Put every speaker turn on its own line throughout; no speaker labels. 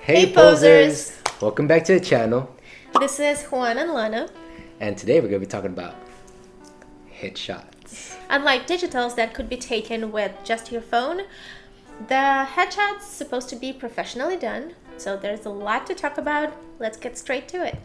Hey posers! Welcome back to the channel.
This is Juan and Lana.
And today we're going to be talking about headshots.
Unlike digitals that could be taken with just your phone, the headshot's supposed to be professionally done. So there's a lot to talk about. Let's get straight to it.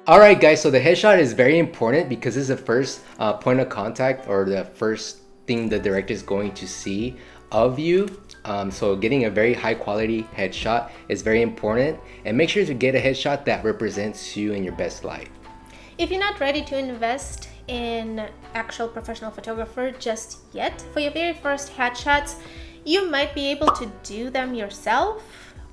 Alright guys, so the headshot is very important because this is the first point of contact or the first thing the director is going to see of you. So getting a very high quality headshot is very important, and make sure to get a headshot that represents you in your best light.
If you're not ready to invest in actual professional photographer just yet, for your very first headshots, you might be able to do them yourself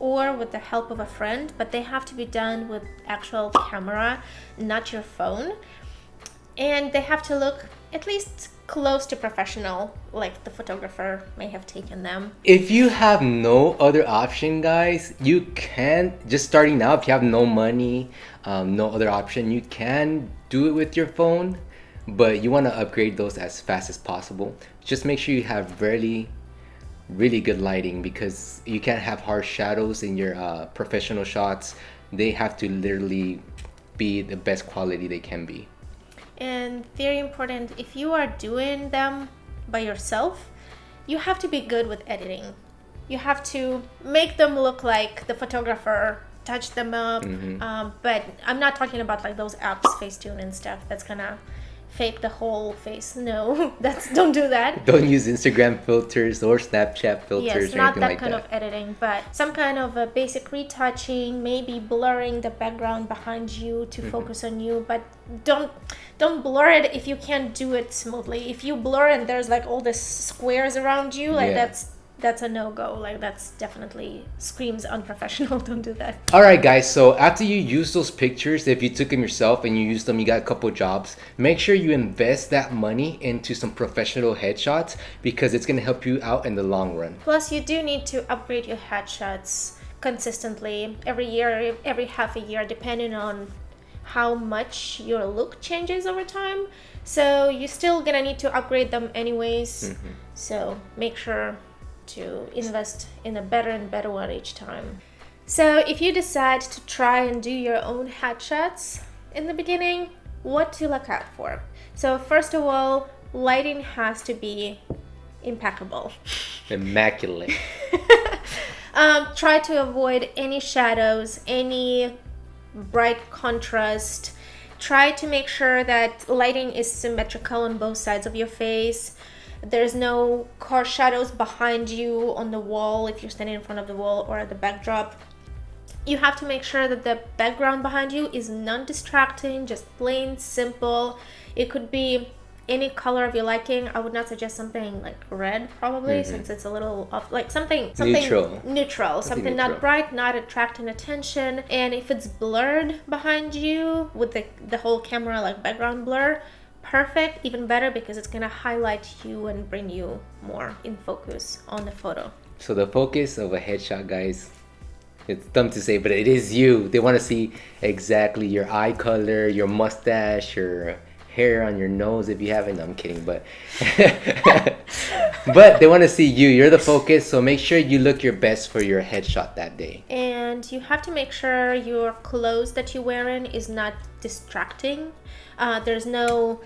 or with the help of a friend, but they have to be done with actual camera, not your phone. And they have to look at least close to professional, like the photographer may have taken them.
If you have no other option, guys, you can, just starting out, if you have no money, no other option, you can do it with your phone, but you want to upgrade those as fast as possible. Just make sure you have really good lighting, because you can't have harsh shadows in your professional shots. They have to literally be the best quality they can be.
And very important, if you are doing them by yourself, you have to be good with editing. You have to make them look like the photographer touched them up. But I'm not talking about like those apps, Facetune and stuff, that's gonna fake the whole face. No, don't do that.
Don't use Instagram filters or Snapchat filters.
Yes,
or
not
anything
that
like
kind
that.
of editing, but some kind of a basic retouching, maybe blurring the background behind you to focus on you. But don't blur it if you can't do it smoothly. If you blur and there's like all these squares around you, like that's a no-go. Like that's definitely screams unprofessional. Don't do that.
Alright guys, so after you use those pictures, if you took them yourself and you used them, you got a couple jobs, make sure you invest that money into some professional headshots, because it's going to help you out in the long run.
Plus, you do need to upgrade your headshots consistently every year, every half a year, depending on how much your look changes over time. So you're still gonna need to upgrade them anyways. So make sure to invest in a better and better one each time. So if you decide to try and do your own headshots in the beginning, what to look out for? So first of all, lighting has to be impeccable.
Immaculate.
Try to avoid any shadows, any bright contrast. Try to make sure that lighting is symmetrical on both sides of your face. There's no car shadows behind you on the wall if you're standing in front of the wall or at the backdrop. You have to make sure that the background behind you is non-distracting, just plain simple. It could be any color of your liking. I would not suggest something like red, probably, since it's a little off, like something neutral, something not bright, not attracting attention. And if it's blurred behind you with the whole camera like background blur, perfect, even better, because it's gonna highlight you and bring you more in focus on the photo.
So the focus of a headshot, guys, it's dumb to say, but it is you. They want to see exactly your eye color, your mustache, your hair on your nose if you haven't. No, I'm kidding, but but they want to see you. You're the focus, so make sure you look your best for your headshot that day.
And you have to make sure your clothes that you're wearing is not distracting. There's no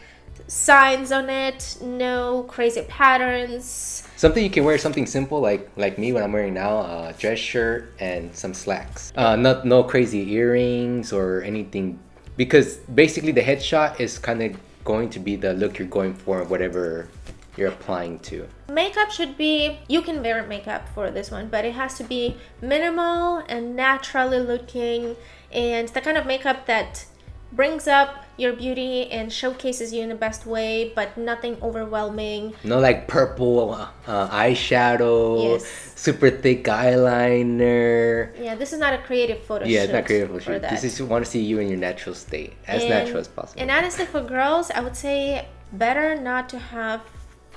signs on it, no crazy patterns.
Something you can wear, something simple like me, what I'm wearing now, a dress shirt and some slacks. No crazy earrings or anything, because basically the headshot is kind of going to be the look you're going for, whatever you're applying to.
Makeup should be, you can wear makeup for this one, but it has to be minimal and naturally looking, and the kind of makeup that brings up your beauty and showcases you in the best way, but nothing overwhelming.
No like purple eyeshadow, super thick eyeliner.
Yeah, this is not a creative photo shoot.
Yeah, it's not creative photo shoot. This is, you want to see you in your natural state, as natural as possible.
And honestly, for girls, I would say better not to have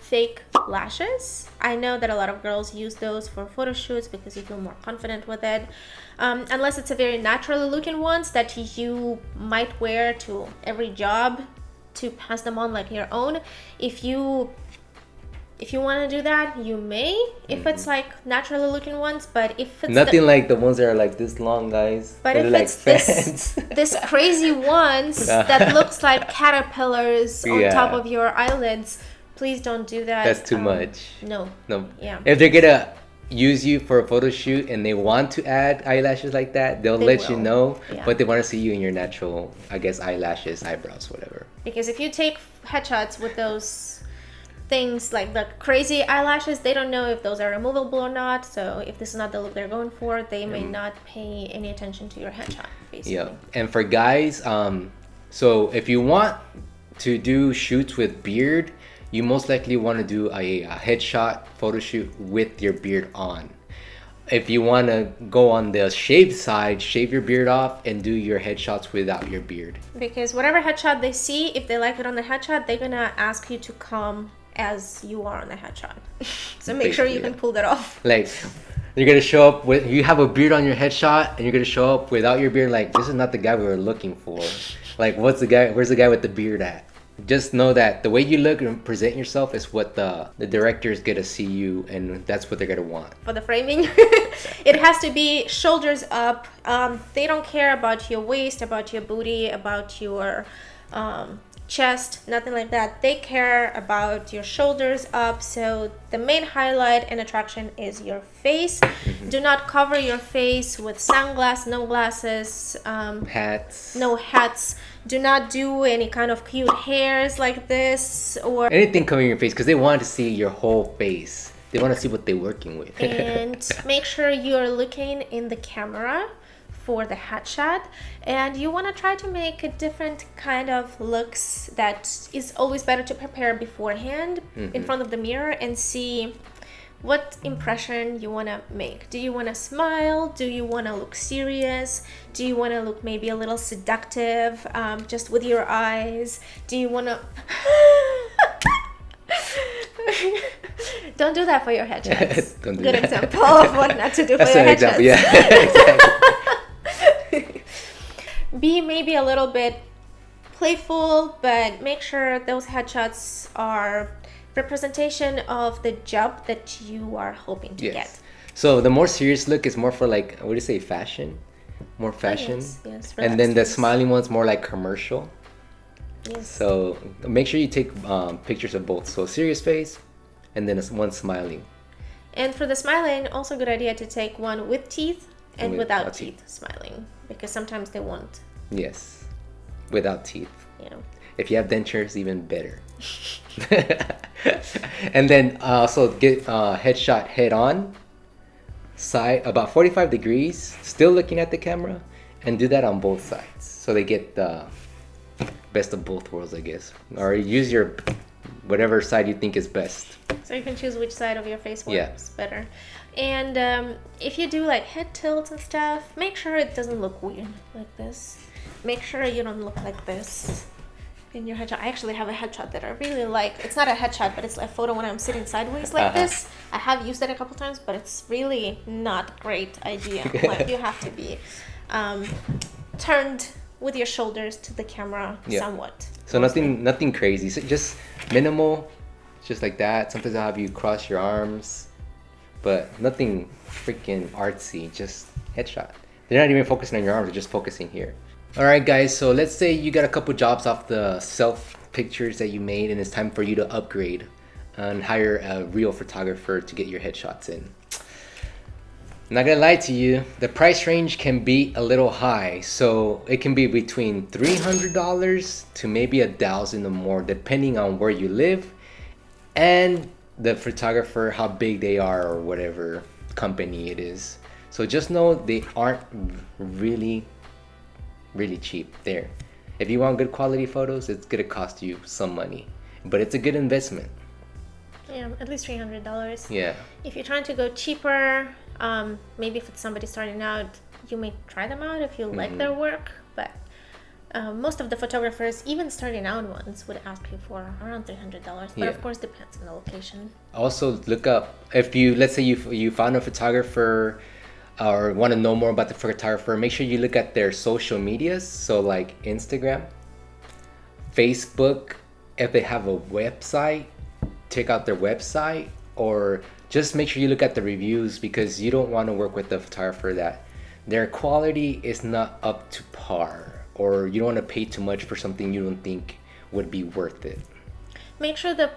fake lashes. I know that a lot of girls use those for photo shoots because you feel more confident with it. unless it's a very naturally looking ones that you might wear to every job to pass them on like your own. If you want to do that, you may, if it's like naturally looking ones, but if it's
nothing like the ones that are like this long, guys.
But if
like
it's this crazy ones that looks like caterpillars on top of your eyelids, please don't do that.
That's too much.
No. Yeah.
If they're gonna use you for a photo shoot and they want to add eyelashes like that, they'll let you know, but they want to see you in your natural, I guess, eyelashes, eyebrows, whatever.
Because if you take headshots with those things like the crazy eyelashes, they don't know if those are removable or not. So if this is not the look they're going for, they may not pay any attention to your headshot, basically.
Yeah. And for guys, so if you want to do shoots with beard, you most likely want to do a headshot photo shoot with your beard on. If you want to go on the shaved side, shave your beard off and do your headshots without your beard.
Because whatever headshot they see, if they like it on the headshot, they're gonna ask you to come as you are on the headshot. So make sure you can pull that off.
Like, you're gonna show up with, you have a beard on your headshot and you're gonna show up without your beard, like, this is not the guy we were looking for. Like, where's the guy with the beard at? Just know that the way you look and present yourself is what the director is gonna see you, and that's what they're gonna want.
For the framing, it has to be shoulders up. They don't care about your waist, about your booty, about your chest, nothing like that. They care about your shoulders up. So the main highlight and attraction is your face. Do not cover your face with sunglasses, no glasses,
hats.
No hats. Do not do any kind of cute hairs like this or
anything covering your face, because they want to see your whole face. They want to see what they're working with.
And make sure you're looking in the camera for the headshot, and you want to try to make a different kind of looks. That is always better to prepare beforehand in front of the mirror and see what impression you want to make. Do you want to smile? Do you want to look serious? Do you want to look maybe a little seductive, just with your eyes? Do you want to don't do that for your headshots.
Don't do
Good
that.
example of what not to do for
That's
your
an
headshots.
example, yeah. Exactly.
Be maybe a little bit playful, but make sure those headshots are representation of the job that you are hoping to get.
So the more serious look is more for, like, what do you say, fashion? More fashion.
Yes,
and then the smiling one's more like commercial.
Yes.
So make sure you take pictures of both. So serious face and then one smiling.
And for the smiling, also good idea to take one with teeth and without teeth smiling, because sometimes they won't.
Yes, without teeth.
Yeah.
If you have dentures, even better. And then also get headshot head on, side about 45 degrees, still looking at the camera, and do that on both sides, so they get the best of both worlds, I guess. Or use your whatever side you think is best.
So you can choose which side of your face works better. And if you do like head tilts and stuff, make sure it doesn't look weird like this. Make sure you don't look like this in your headshot. I actually have a headshot that I really like. It's not a headshot, but it's a photo when I'm sitting sideways like this. I have used it a couple times, but it's really not a great idea. Like, you have to be turned with your shoulders to the camera somewhat.
So nothing crazy. So just minimal, just like that. Sometimes I'll have you cross your arms, but nothing freaking artsy. Just headshot. They're not even focusing on your arms. They're just focusing here. All right, guys. So let's say you got a couple jobs off the self pictures that you made, and it's time for you to upgrade and hire a real photographer to get your headshots in. I'm not gonna lie to you, the price range can be a little high. So it can be between $300 to maybe $1,000 or more, depending on where you live and the photographer, how big they are, or whatever company it is. So just know they aren't really cheap there. If you want good quality photos, it's gonna cost you some money, but it's a good investment.
Yeah, at least $300.
Yeah.
If you're trying to go cheaper, maybe if it's somebody starting out, you may try them out if you like their work. But most of the photographers, even starting out ones, would ask you for around $300. But of course, depends on the location.
Also, look up, if you, let's say you found a photographer or want to know more about the photographer, make sure you look at their social medias. So like Instagram, Facebook, if they have a website, check out their website, or just make sure you look at the reviews, because you don't want to work with a photographer that their quality is not up to par, or you don't want to pay too much for something you don't think would be worth it.
Make sure to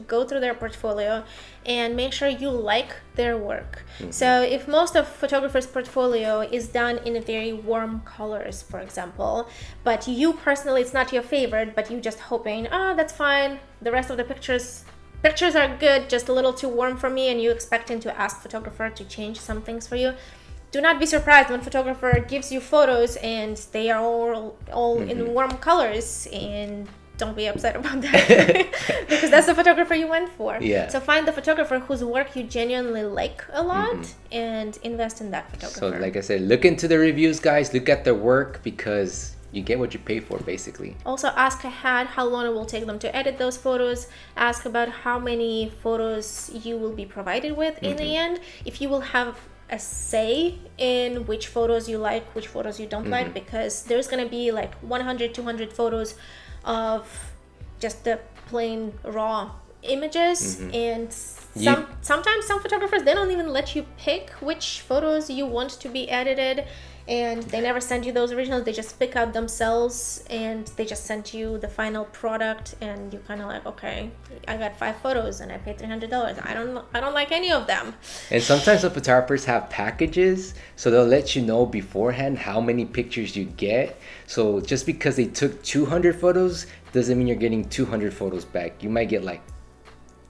go through their portfolio and make sure you like their work. So if most of photographers' portfolio is done in very warm colors, for example, but you personally, it's not your favorite, but you just hoping, that's fine, the rest of the pictures are good, just a little too warm for me, and you expecting to ask photographer to change some things for you, do not be surprised when photographer gives you photos and they are all in warm colors, and don't be upset about that because that's the photographer you went for.
Yeah.
So find the photographer whose work you genuinely like a lot and invest in that photographer.
So like I said, look into the reviews, guys. Look at their work, because you get what you pay for, basically.
Also ask ahead how long it will take them to edit those photos. Ask about how many photos you will be provided with in the end. If you will have a say in which photos you like, which photos you don't like, because there's going to be like 100, 200 photos of just the plain raw images, and sometimes some photographers, they don't even let you pick which photos you want to be edited, and they never send you those originals. They just pick out themselves and they just send you the final product, and you're kind of like, okay, I got 5 photos and I paid $300. I don't like any of them.
And sometimes the photographers have packages, so they'll let you know beforehand how many pictures you get. So just because they took 200 photos doesn't mean you're getting 200 photos back. You might get like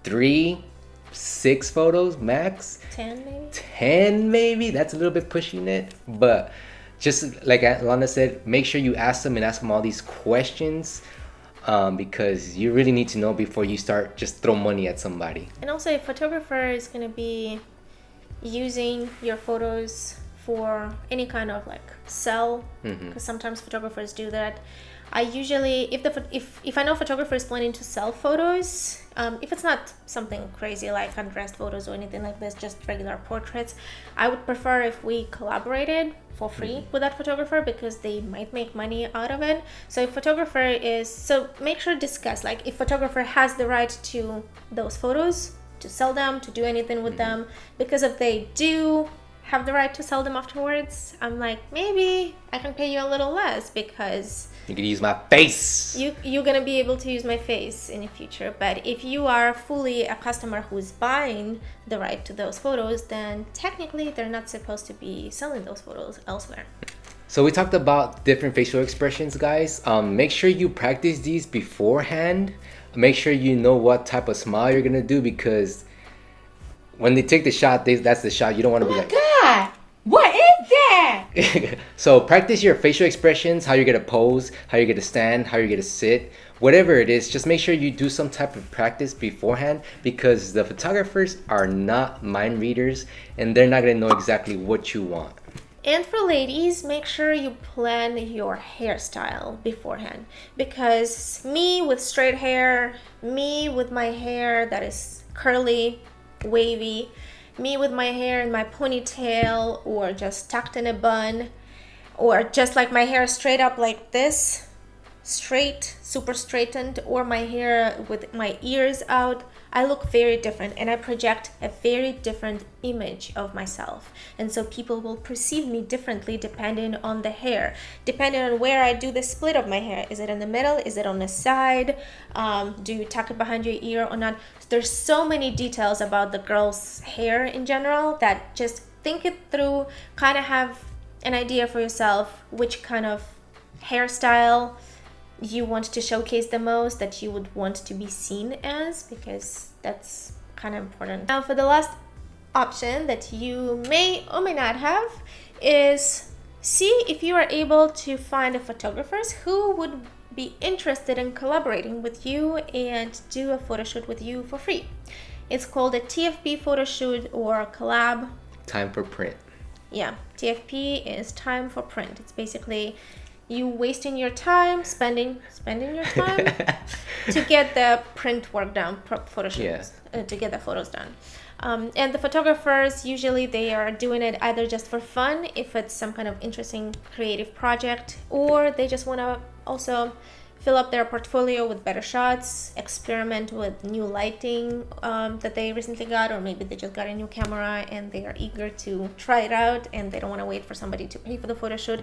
3, 6 photos max. 10 maybe. That's a little bit pushing it, but just like Lana said, make sure you ask them all these questions, because you really need to know before you start just throw money at somebody.
And also, if photographer is going to be using your photos for any kind of like sell, because sometimes photographers do that, I usually, if I know photographer is planning to sell photos, if it's not something crazy like undressed photos or anything like this, just regular portraits, I would prefer if we collaborated for free with that photographer, because they might make money out of it. So if photographer make sure to discuss, like if photographer has the right to those photos, to sell them, to do anything with them, because if they do have the right to sell them afterwards, I'm like, maybe I can pay you a little less, because
you can use my face.
You're gonna be able to use my face in the future. But if you are fully a customer who's buying the right to those photos, then technically they're not supposed to be selling those photos elsewhere.
So we talked about different facial expressions, guys. Make sure you practice these beforehand. Make sure you know what type of smile you're gonna do, because when they take the shot, that's the shot. You don't want to be like,
God, what is that?
So practice your facial expressions, how you're gonna pose, how you're gonna stand, how you're gonna sit, whatever it is. Just make sure you do some type of practice beforehand, because the photographers are not mind readers, and they're not gonna know exactly what you want.
And for ladies, make sure you plan your hairstyle beforehand, because me with straight hair, me with my hair that is curly, wavy, me with my hair in my ponytail or just tucked in a bun, or just like my hair straight up like this, straight, super straightened, or my hair with my ears out, I look very different, and I project a very different image of myself. And so people will perceive me differently depending on the hair, depending on where I do the split of my hair. Is it in the middle? Is it on the side? Do you tuck it behind your ear or not? There's so many details about the girl's hair in general that just think it through, kind of have an idea for yourself which kind of hairstyle you want to showcase the most, that you would want to be seen as, because that's kind of important. Now for the last option that you may or may not have is see if you are able to find photographers who would be interested in collaborating with you and do a photo shoot with you for free. It's called a TFP photo shoot or collab.
Time for print.
Yeah, TFP is time for print. It's basically you wasting your time, spending your time to get the print work done, photo shoots, to get the photos done. And the photographers, usually they are doing it either just for fun, if it's some kind of interesting creative project, or they just want to also fill up their portfolio with better shots, experiment with new lighting that they recently got, or maybe they just got a new camera and they are eager to try it out and they don't want to wait for somebody to pay for the photo shoot.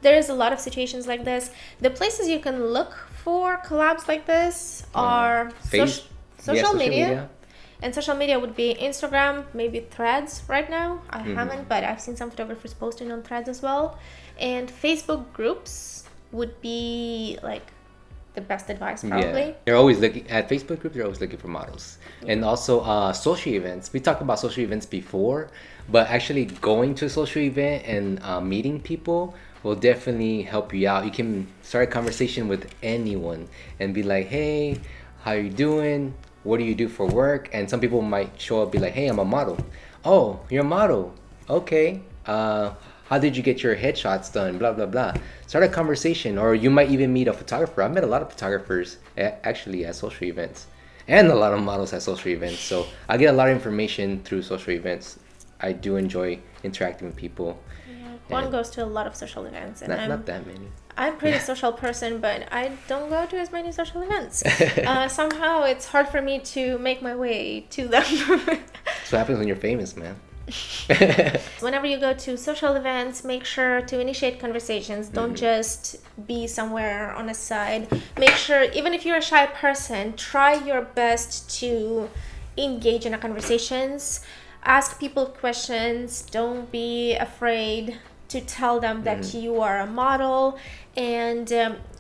There's a lot of situations like this. The places you can look for collabs like this are social media. And social media would be Instagram, maybe Threads right now. I haven't, but I've seen some photographers posting on Threads as well. And Facebook groups would be like the best advice, probably.
Yeah. They're always looking at Facebook groups. They're always looking for models. And also social events. We talked about social events before, but actually going to a social event and meeting people will definitely help you out. You can start a conversation with anyone and be like, hey, how you doing? What do you do for work? And some people might show up, be like, hey, I'm a model. Oh, you're a model. Okay. How did you get your headshots done? Blah, blah, blah. Start a conversation. Or you might even meet a photographer. I've met a lot of photographers actually at social events, and a lot of models at social events. So I get a lot of information through social events. I do enjoy interacting with people.
Yeah. Juan goes to a lot of social events. And
not that many.
I'm a pretty social person, but I don't go to as many social events. Somehow it's hard for me to make my way to them.
That's what happens when you're famous, man.
Whenever you go to social events, make sure to initiate conversations. Don't just be somewhere on a side. Make sure, even if you're a shy person, try your best to engage in a conversations. Ask people questions. Don't be afraid to tell them that you are a model. And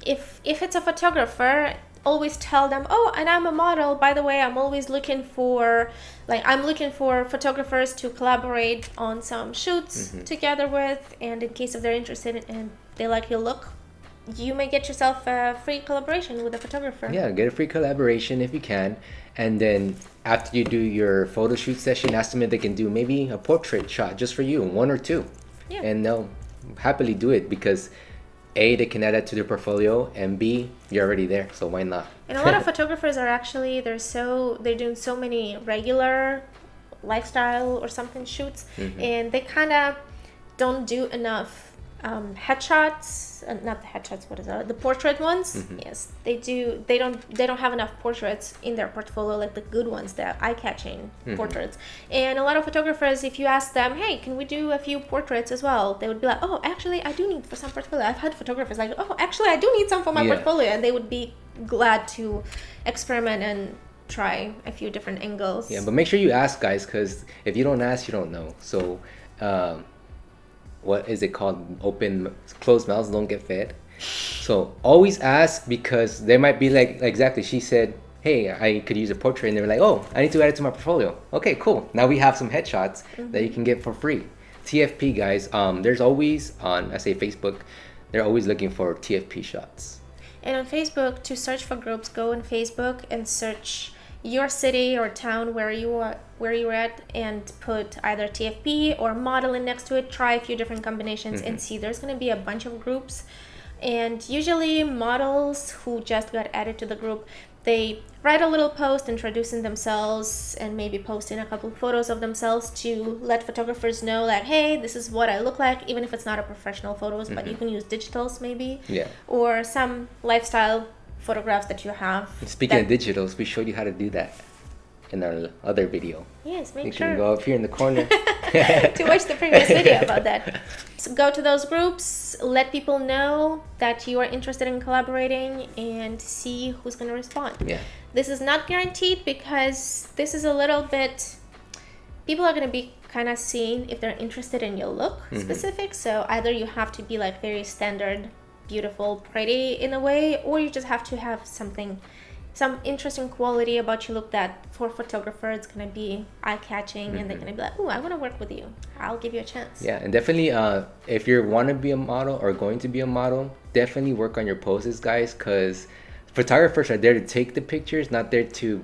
if it's a photographer, always tell them, oh, and I'm a model, by the way. I'm always looking for photographers to collaborate on some shoots together with, and in case if they're interested and they like your look, you may get yourself a free collaboration with a photographer.
Yeah, get a free collaboration if you can. And then after you do your photo shoot session, ask them if they can do maybe a portrait shot just for you, one or two.
Yeah.
And they'll happily do it because A, they can add that to their portfolio, and B, you're already there, so why not?
And a lot of photographers are actually, they're doing so many regular lifestyle or something shoots, and they kind of don't do enough headshots, not the headshots, what is that, the portrait ones. Yes, they don't have enough portraits in their portfolio, like the good ones, the eye-catching portraits. And a lot of photographers, if you ask them, hey, can we do a few portraits as well, they would be like, oh, actually I do need for some portfolio. I've had photographers like, oh, actually I do need some for my portfolio, and they would be glad to experiment and try a few different angles.
Yeah, but make sure you ask, guys, because if you don't ask, you don't know. So what is it called? Closed mouths don't get fed. So always ask, because they might be like, exactly, she said, hey, I could use a portrait, and they were like, oh, I need to add it to my portfolio. Okay, cool. Now we have some headshots that you can get for free. TFP, guys, there's always on, I say Facebook, they're always looking for TFP shots.
And on Facebook, to search for groups, go on Facebook and search your city or town where you're at, and put either TFP or modeling next to it. Try a few different combinations and see. There's going to be a bunch of groups, and usually models who just got added to the group, they write a little post introducing themselves and maybe posting a couple photos of themselves to let photographers know, like, hey, this is what I look like, even if it's not a professional photos, but you can use digitals maybe, or some lifestyle photographs that you have.
Speaking of digitals, we showed you how to do that in our other video.
Yes, make
you
sure.
You can go up here in the corner
to watch the previous video about that. So go to those groups, let people know that you are interested in collaborating, and see who's going to respond.
Yeah.
This is not guaranteed, because this is a little bit, people are going to be kind of seeing if they're interested in your look specific. So either you have to be like very standard, beautiful, pretty in a way, or you just have to have some interesting quality about your look that for a photographer it's going to be eye-catching, and they're going to be like, oh, I want to work with you, I'll give you a chance.
Yeah, and definitely if you want to be a model or going to be a model, definitely work on your poses, guys, because photographers are there to take the pictures, not there to,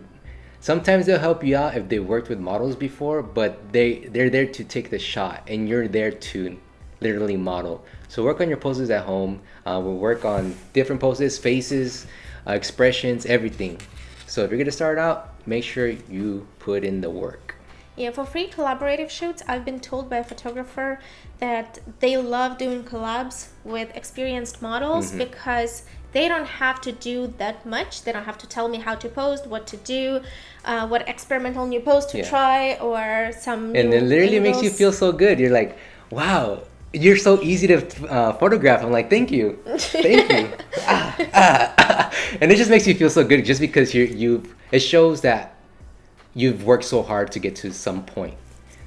sometimes they'll help you out if they worked with models before, but they're there to take the shot, and you're there to literally model. So work on your poses at home. We'll work on different poses, faces, expressions, everything. So if you're gonna start out, make sure you put in the work.
Yeah, for free collaborative shoots, I've been told by a photographer that they love doing collabs with experienced models because they don't have to do that much. They don't have to tell me how to pose, what to do, what experimental new pose to try, or some
And
new
it literally makes you
angles.
feel so good. You're like, wow, you're so easy to photograph. I'm like, thank you, thank you. And it just makes you feel so good just because it shows that you've worked so hard to get to some point.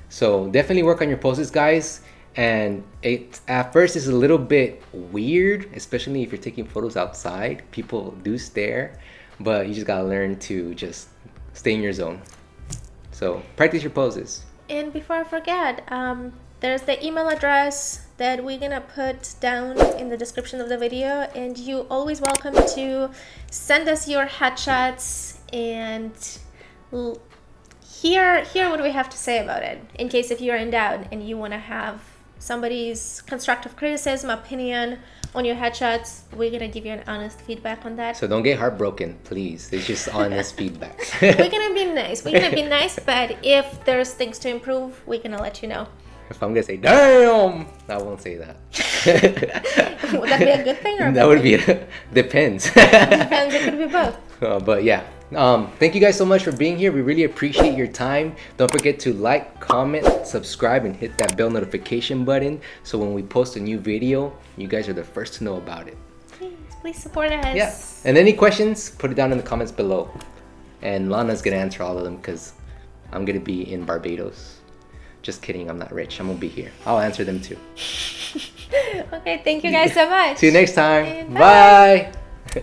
So definitely work on your poses, guys. And it at first is a little bit weird, especially if you're taking photos outside. People do stare, but you just gotta learn to just stay in your zone. So practice your poses.
And before I forget, there's the email address that we're gonna put down in the description of the video, and you always welcome to send us your headshots and hear what we have to say about it, in case if you're in doubt and you want to have somebody's constructive criticism, opinion on your headshots. We're gonna give you an honest feedback on that.
So don't get heartbroken, please. It's just honest feedback.
We're gonna be nice. We're gonna be nice, but if there's things to improve, we're gonna let you know.
If I'm gonna say damn, I won't say that.
Would that be a good thing or a
that
bad
would
thing?
be depends.
Depends. It could be both.
But yeah, thank you guys so much for being here. We really appreciate your time. Don't forget to like, comment, subscribe, and hit that bell notification button so when we post a new video, you guys are the first to know about it.
Please support us.
Yeah. And any questions, put it down in the comments below. And Lana's gonna answer all of them because I'm gonna be in Barbados. Just kidding, I'm not rich. I'm gonna be here. I'll answer them too.
Okay, thank you guys so much.
See you next time.
And
Bye.